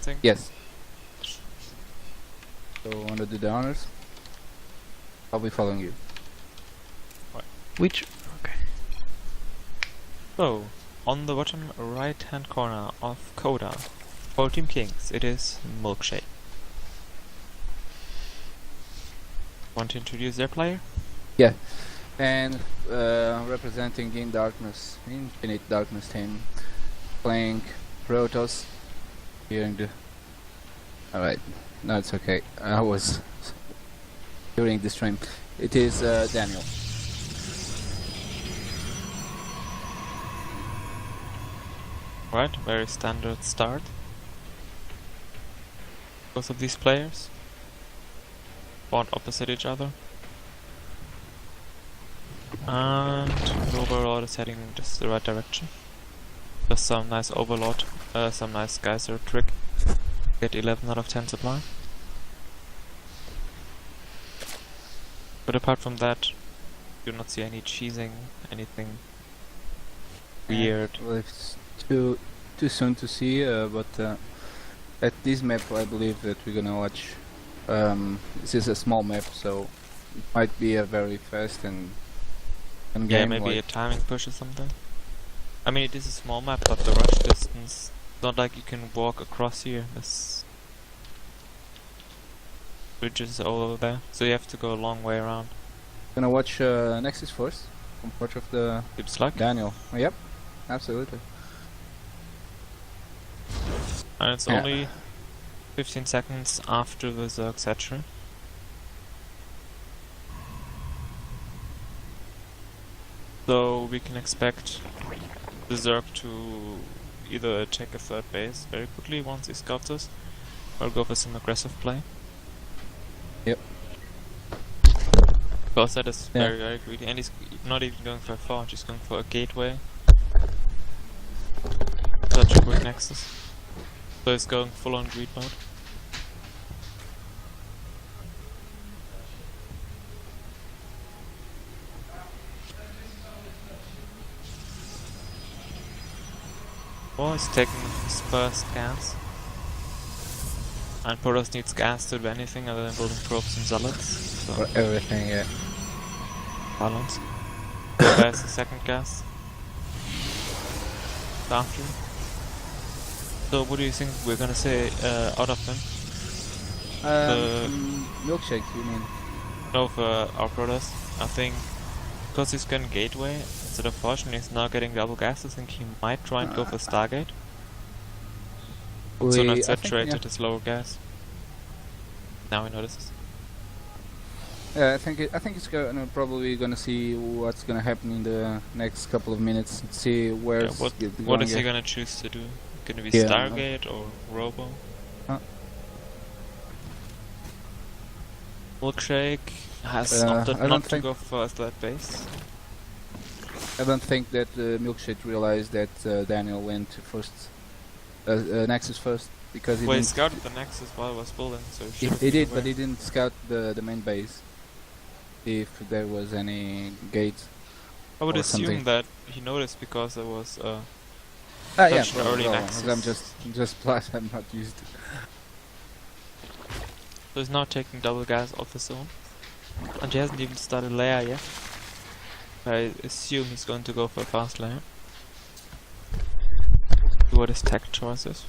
something? Yes. So wanna do the honors? I'll be following you. Which? Okay. So, on the bottom right hand corner of Coda, for Team Kings, it is Milkshake. Want to introduce their player? Yeah. And representing Infinite Darkness team, playing Protoss here in the... Alright, no, it's okay. I was during the stream. It is Daniel. Right, very standard start. Both of these players fought opposite each other. And the overlord is heading in just the right direction. Just some nice overlord, some nice geyser trick. Get 11 out of 10 supply. But apart from that, you do not see any cheesing, anything weird. Well, it's too soon to see, but at this map I believe that we're gonna watch. This is a small map, so it might be a very fast and game. Yeah, maybe a timing push or something. I mean, it is a small map, but the rush distance, not like you can walk across here. This bridge is all over there, so you have to go a long way around. Gonna watch Nexus first, from part of the Keeps luck. Daniel. Yep, absolutely. And it's only 15 seconds after the Zerg Satchel. So we can expect the Zerg to either take a third base very quickly once he scouts us, or go for some aggressive play. Yep. Because that is very, very greedy, and he's not even going for a forge, he's going for a gateway. Such a quick nexus. So he's going full on greed mode. Oh, he's taking his first gas. And Protoss needs gas to do anything other than building probes and zealots. So For everything, yeah. balance. There's the second gas. After. So what do you think we're gonna say out of them? Milkshake, you mean? No, for our Protoss. I think because he's getting gateway instead of fortune, he's now getting double gas. I think he might try and go for Stargate. So not saturated as lower gas. Now he notices. Yeah, I think it's probably gonna see what's gonna happen in the next couple of minutes. See where. Yeah, what is he gonna choose to do? Gonna be Stargate or Robo? Milkshake has opted not to go for third base. I don't think that Milkshake realized that Daniel went to first Nexus first, because he scouted the Nexus while I was building, so he did, but he didn't scout the main base. If there was any gates. I would assume something. that he noticed because there was yeah, early Nexus. I'm just plus I'm not used to. So he's now taking double gas off his own, and he hasn't even started layer yet. I assume he's going to go for a fast layer. What his tech choice is.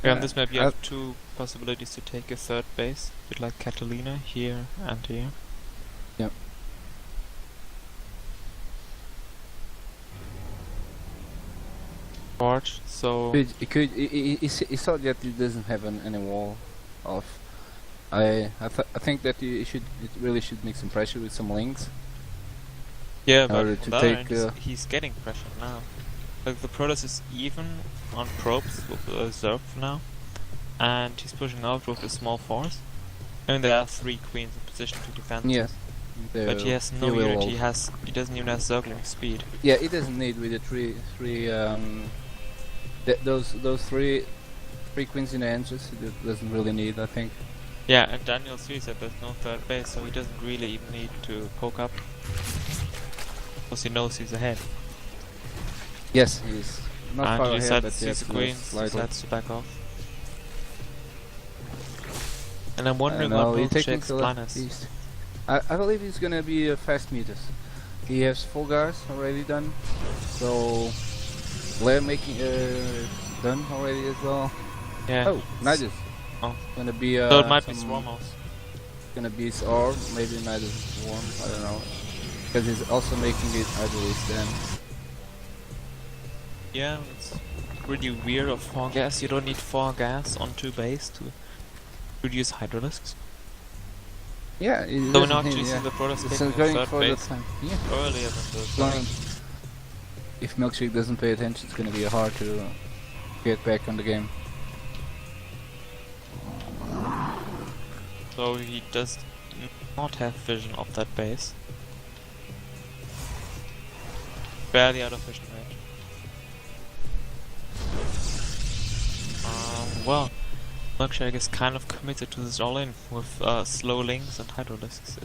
Yeah, on this map you have two possibilities to take a third base, a bit like Catalina, here and here. Yep. Forge, so... He saw that he doesn't have any wall off. I think that it really should make some pressure with some links. Yeah, but on the other hand, he's getting pressure now. Like the Protoss is even on probes with Zerg now, and he's pushing out with a small force. And there are 3 queens in position to defend. Yes. But he has no unit, he doesn't even have Zergling speed. Yeah, he doesn't need with the three those three queens in the entrance. He doesn't really need, I think. Yeah, and Daniel 3 said there's no third base, so he doesn't really even need to poke up. Because he knows he's ahead. Yes, he's not and far he ahead, decided but to yeah, use the queens, slightly. decides to back off. And I'm wondering No, what he's taking Milkshake's to plan left is. east. I believe he's gonna be a fast meters. He has 4 guards already done, so Blair making done already as well. Yeah. Oh, Nidus. Oh. Gonna be So it might be Swarmos. Gonna be or maybe Nidus Swarm. I don't know, because he's also making it, I believe, then. Yeah, it's really weird of 4 gas. You don't need 4 gas on 2 base to reduce Hydralisks. Yeah, so we now actually see the Protoss taking the going third for base the yeah. earlier than the second. If Milkshake doesn't pay attention, it's gonna be hard to get back on the game. So he does not have vision of that base. Barely out of vision range. Well, Milkshake is kind of committed to this all-in with slow links and Hydralisks.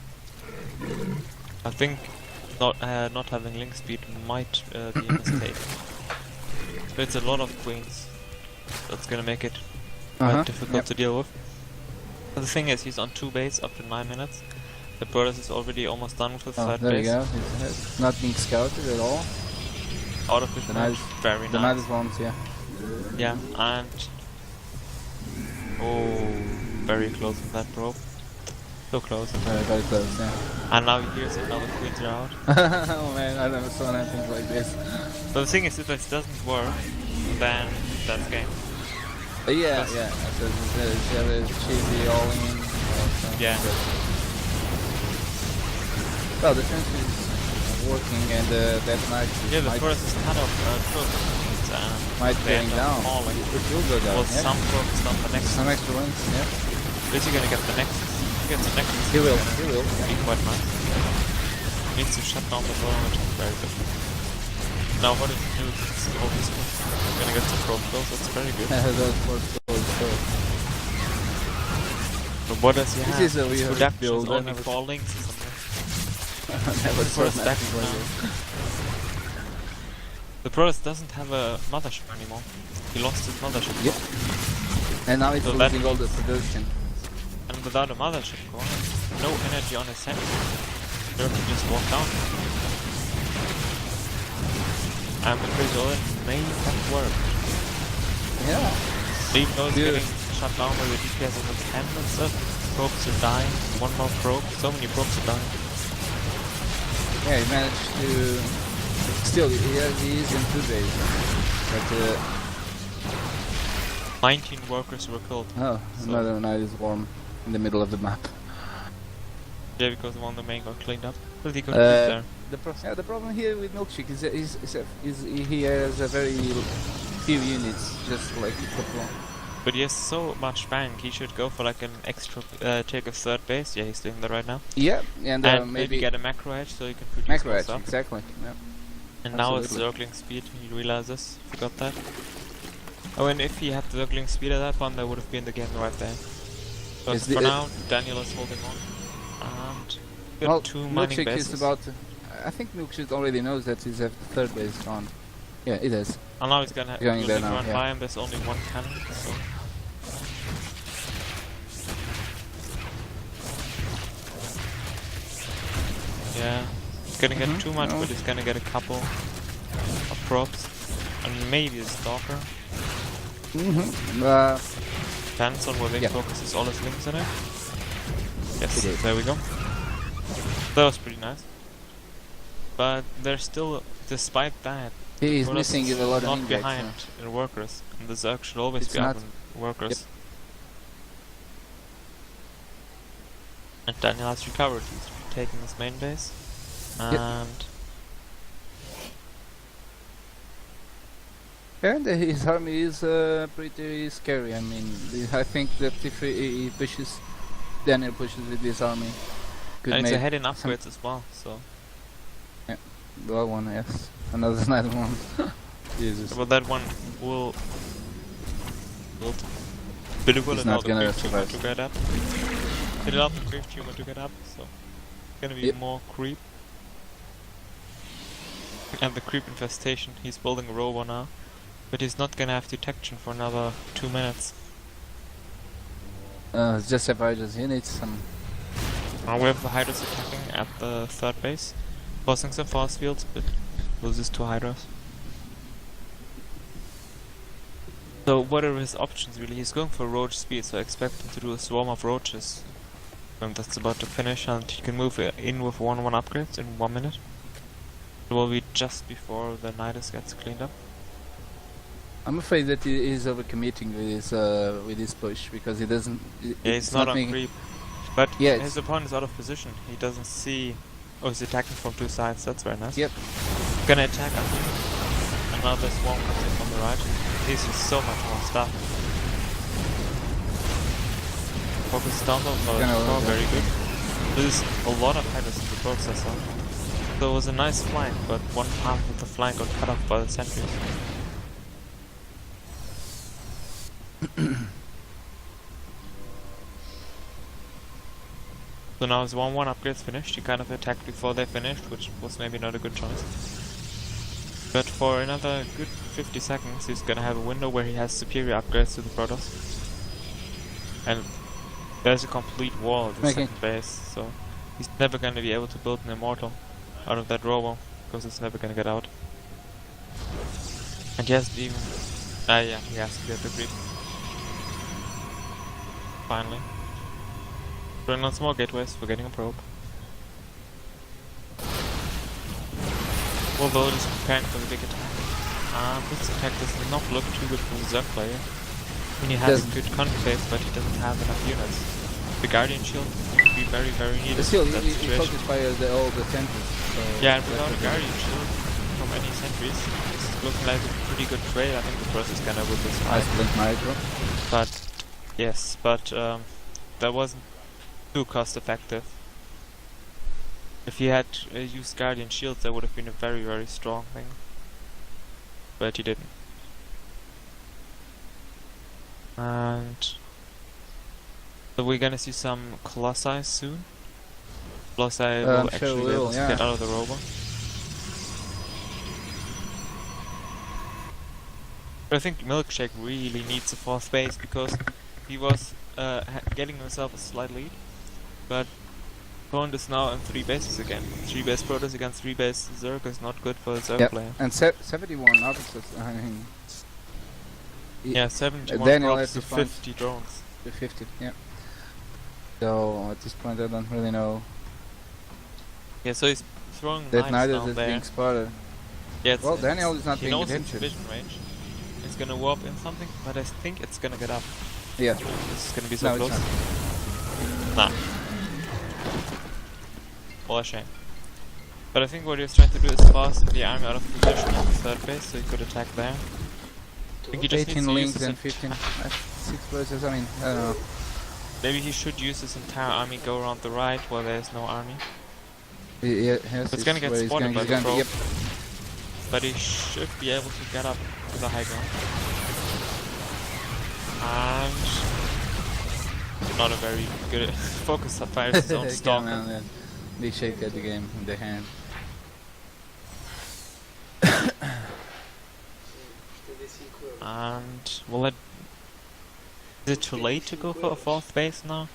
I think not having link speed might be a mistake. But it's a lot of queens. That's gonna make it quite difficult to deal with. But the thing is, he's on 2 base up to 9 minutes. The Protoss is already almost done with the third there base. There you go. It's not being scouted at all. Out of vision range, very nice. The Nidus ones, yeah. Yeah, and oh, very close with that probe. So close. Very close, yeah. And now he hears another queen out. Oh man, I never saw anything like this. But the thing is, if this doesn't work, then that's game. Yeah. So there's cheesy all in. Yeah. Well, the fence is working, and that night. Yeah, the first is cut off. Might going down. Falling. It will go down. Well, yeah. some probes on the next. Some extra ones. Yeah. Is he gonna get the next? He gets the next. He will. Be quite nice. Needs to shut down the door, which is very good. Now what does he do? All these we're gonna get some probe kills. That's very good. Those first goals. But what does he have? This is a weird reductions, build. only 4 links or something. Never saw First back nothing like now. this. The Protoss doesn't have a mothership anymore. He lost his mothership. Yep. And now it's So losing all the production. And without a mothership core, no energy on his center. There can just walk down. And the Crazy may have worked. Yeah. Even though it's getting shut down by the DPS of the 10 and stuff, probes are dying. 1 more probe, so many probes are dying. Yeah, he managed to. Still, he is in 2 days. But 19 workers were killed. oh, So- another night is warm in the middle of the map. Yeah, because one of the main got cleaned up. But he couldn't keep there. The problem here with Milkshake is that he has a very few units, just like a couple. But he has so much bank, he should go for like an extra take a third base. Yeah, he's doing that right now. Yeah, and maybe get a macro edge so he can produce macro more edge, stuff. exactly. Yeah. And now it's Absolutely. circling speed, he realizes, forgot that. Oh, and if he had the circling speed at that point, that would have been the game right there. But Is for now, Daniel is holding on. And we got 2 mining Milkshake bases. is about. I think Milkshake already knows that he's at the third base gone. Yeah, it is. And now he's gonna Going there now, run yeah. by and there's only 1 cannon, so... Yeah, he's gonna get too much, no. but he's gonna get a couple of props. And maybe a stalker. Depends on whether he focuses all his links in it. Yes, there we go. That was pretty nice. But there's still, despite that, He is Protoss missing is a lot of not index. behind in workers. And the Zerg should always It's be up not. in workers. Yep. And Daniel has recovered. He's taking his main base. And And his army is pretty scary. I mean, I think that if he pushes, Daniel pushes with this army, could it's make ahead in upgrades as well, so... well one, yes. Another night one. Jesus. Well, that one will... But it will He's allow not the gonna creep tumor survive. to get up. It allowed the creep tumor to get up, so... Gonna be more creep. And the creep infestation, he's building a robo now. But he's not gonna have detection for another 2 minutes. Just survivors, he needs some... We have the Hydras attacking at the third base, forcing some force fields, but loses 2 Hydras. So what are his options really? He's going for roach speed, so I expect him to do a swarm of roaches. That's about to finish, and he can move in with 1-1 upgrades in 1 minute. It will be just before the Nidus gets cleaned up. I'm afraid that he is overcommitting with his push, because he doesn't... Yeah, he's not on creep. But yeah, his opponent is out of position. He doesn't see... Oh, he's attacking from 2 sides. That's very nice. Yep. Gonna attack up here. And now this swarm comes in from the right. This is so much more stuff. Focus down on the very good. There's a lot of Hydras in the processor. So it was a nice flank, but one half of the flank got cut off by the sentries. So now his 1-1 upgrade's finished. He kind of attacked before they finished, which was maybe not a good choice. But for another good 50 seconds, he's gonna have a window where he has superior upgrades to the Protoss. And there's a complete wall at the second base, so he's never gonna be able to build an Immortal out of that robo, because it's never gonna get out. And he hasn't even... yeah, he has to get the creep. Finally. Throwing on small gateways for getting a probe. Although it is preparing for the big attack. This attack does not look too good for the Zerg player. I mean, he has a good concave, but he doesn't have enough units. The Guardian Shield would be very, very needed. Still, he focused by all the sentries. So yeah, and without a Guardian Shield from any sentries, it's looking like a pretty good trade. I think the process is gonna win this fight. But, yes, but that wasn't too cost effective. If he had used Guardian Shields, that would have been a very, very strong thing. But he didn't. And so we're gonna see some Colossi soon. Colossi will actually be able to get out of the robo. But I think Milkshake really needs a 4th base, because he was getting himself a slight lead. But opponent is now on 3 bases again. 3 base Protoss against 3 base Zerg is not good for the Zerg player. And 71 officers, I mean... Yeah, 71 drops to 50 drones. To 50, yeah. So at this point I don't really know... Yeah, so he's throwing that knives down is there. being spotted. Yeah, well, Daniel is not he being knows attention. His vision range. It's gonna warp in something, but I think it's gonna get up. Yeah. This is gonna be so close. Nah. Well, a shame. But I think what he was trying to do is force the army out of position at the 3rd base, so he could attack there. I think he just 18 needs to links use and 15... 6 versus, I mean, I don't know. Maybe he should use his entire army, go around the right where there's no army. Yeah, it's gonna get spotted by the probe. Yep. But he should be able to get up to the high ground. And... not a very good focus that fires his own stalker. They shake at the game in their hand. And will it... Is it too late to go for a 4th base now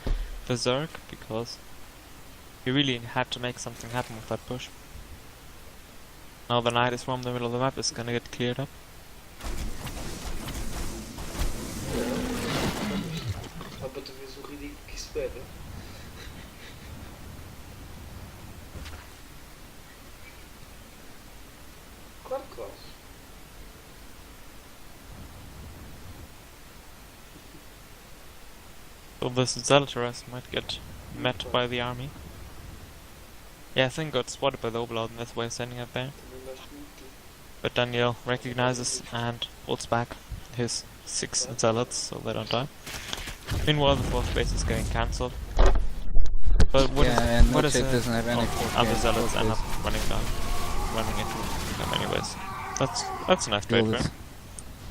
for Zerg? Because he really had to make something happen with that push. Now the Nidus from the middle of the map is gonna get cleared up. So this Zealotess might get met by the army. Yeah, I think got spotted by the Overlord, and that's why he's sending it there. But Daniel recognizes and holds back his 6 Zealots, so they don't die. Meanwhile, the 4th base is getting cancelled. But what is doesn't have any other Zealots end up running into them anyways. That's a nice trade for him.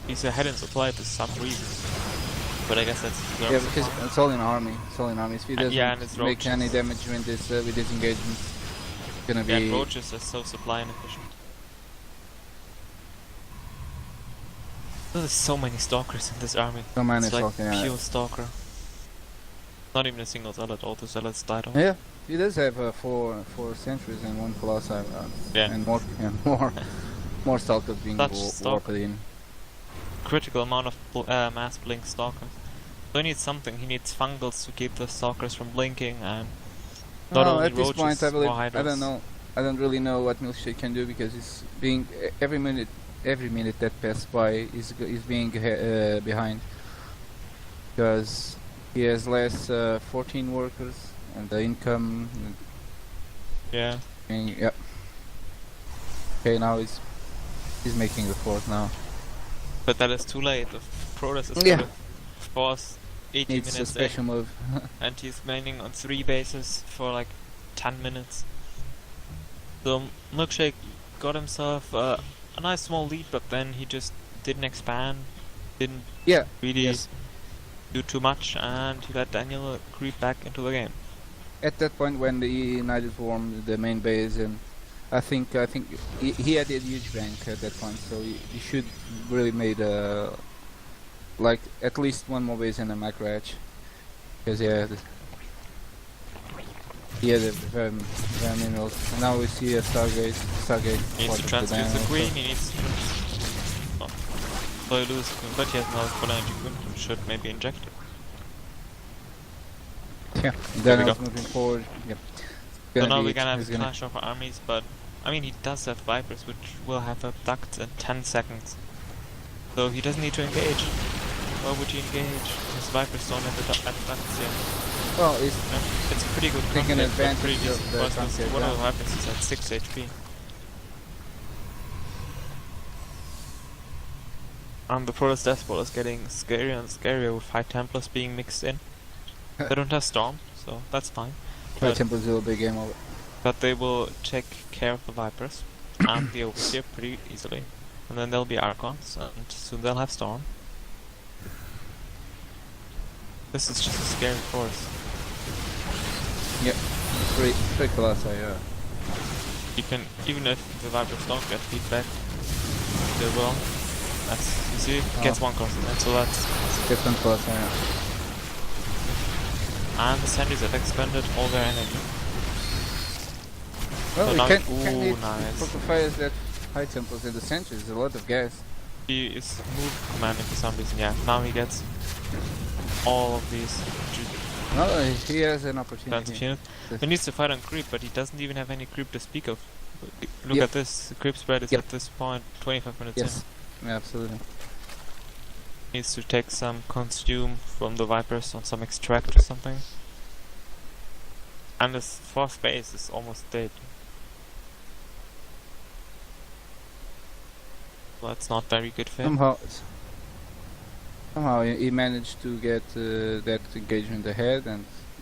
He's ahead in supply for some reason. But I guess that's... Yeah, because it's all in army. It's all in army. If he doesn't make any damage with this engagement, it's gonna be... Yeah, and roaches are so supply inefficient. There's so many stalkers in this army. So many it's like stalker, pure stalker. Not even a single zealot. All the zealots died off. Yeah, he does have four sentries and one colossi, yeah. And more stalkers being warped in. Critical amount of mass blink stalkers. So he needs something. He needs fungals to keep the stalkers from blinking, and not only at this roaches, point I believe more hydras. I don't know. I don't really know what Milkshake can do, because he's being every minute that passes by is being behind, because he has less 14 workers and the income. Yeah. Yeah. Okay, now he's making the fourth now. But that is too late. The Protoss is yeah. gonna force 80 Needs minutes a special in, move. and he's maining on 3 bases for like 10 minutes. So Milkshake got himself a nice small lead, but then he just didn't expand, didn't really do too much, and he let Daniel creep back into the game. At that point, when the United formed the main base, and I think he had a huge bank at that point, so he should really made like at least one more base and a macro edge, because he had a very minerals. And now we see a Stargate. He needs to transfuse the queen. He needs to. Oh, so he loses queen, but he has another full energy queen. He should maybe inject it. Yeah, Daniel's moving forward. Yep. So now we're gonna have a clash of armies, but I mean he does have Vipers, which will have abducts in 10 seconds. So he doesn't need to engage. Why would he engage? His Vipers don't have abducts yet. Well, it's a pretty good taking advantage pretty decent, of the concept. One of the Vipers is at 6 HP. And the Protoss Death Ball is getting scarier and scarier with 5 Templars being mixed in. They don't have Storm, so that's fine. 5 Templars will be game over. But they will take care of the Vipers and the Overseer pretty easily. And then there'll be Archons, and soon they'll have Storm. This is just a scary force. Yep, 3 Colossi, yeah. You can, even if the Vipers don't get feedback, they will. That's, you see, gets 1 Colossi, and so that's... Gets 1 Colossi, yeah. And the sentries have expended all their energy. Well, so we now can't need nice. fires that high temples in the sentries, a lot of gas. He is move commanding for some reason, yeah. Now he gets all of these. No, he has an opportunity. He needs to fight on creep, but he doesn't even have any creep to speak of. Look at this, the creep spread is at this point 25 minutes in. Yeah, absolutely. Needs to take some consume from the Vipers on some extract or something. And his 4th base is almost dead. Well, that's not very good for him. Somehow he managed to get that engagement ahead,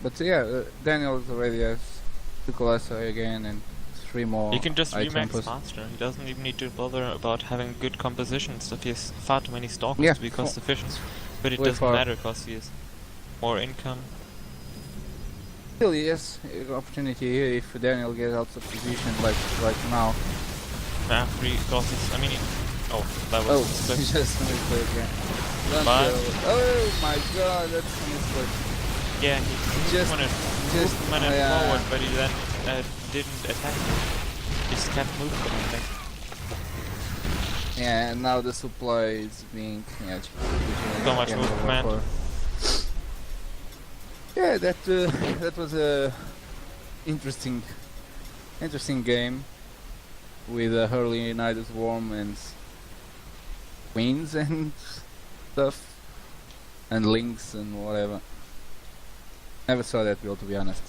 but yeah, Daniel already has 2 Colossi again and 3 more. He can just remax faster. He doesn't even need to bother about having good compositions. If he has far too many stalkers to be cost efficient, but it doesn't matter because he has more income. Still, yes, opportunity here if Daniel gets out of position like right now. 3 Colossus. I mean, that was he just misclick, yeah. Oh my god, that's a misclick. Yeah, he just went forward, but he then didn't attack. He just kept moving, I think. Yeah, and now the supply is being so much move command. Yeah, that was a interesting game with early United Swarm and Queens and stuff and Links and whatever. Never saw that build, to be honest.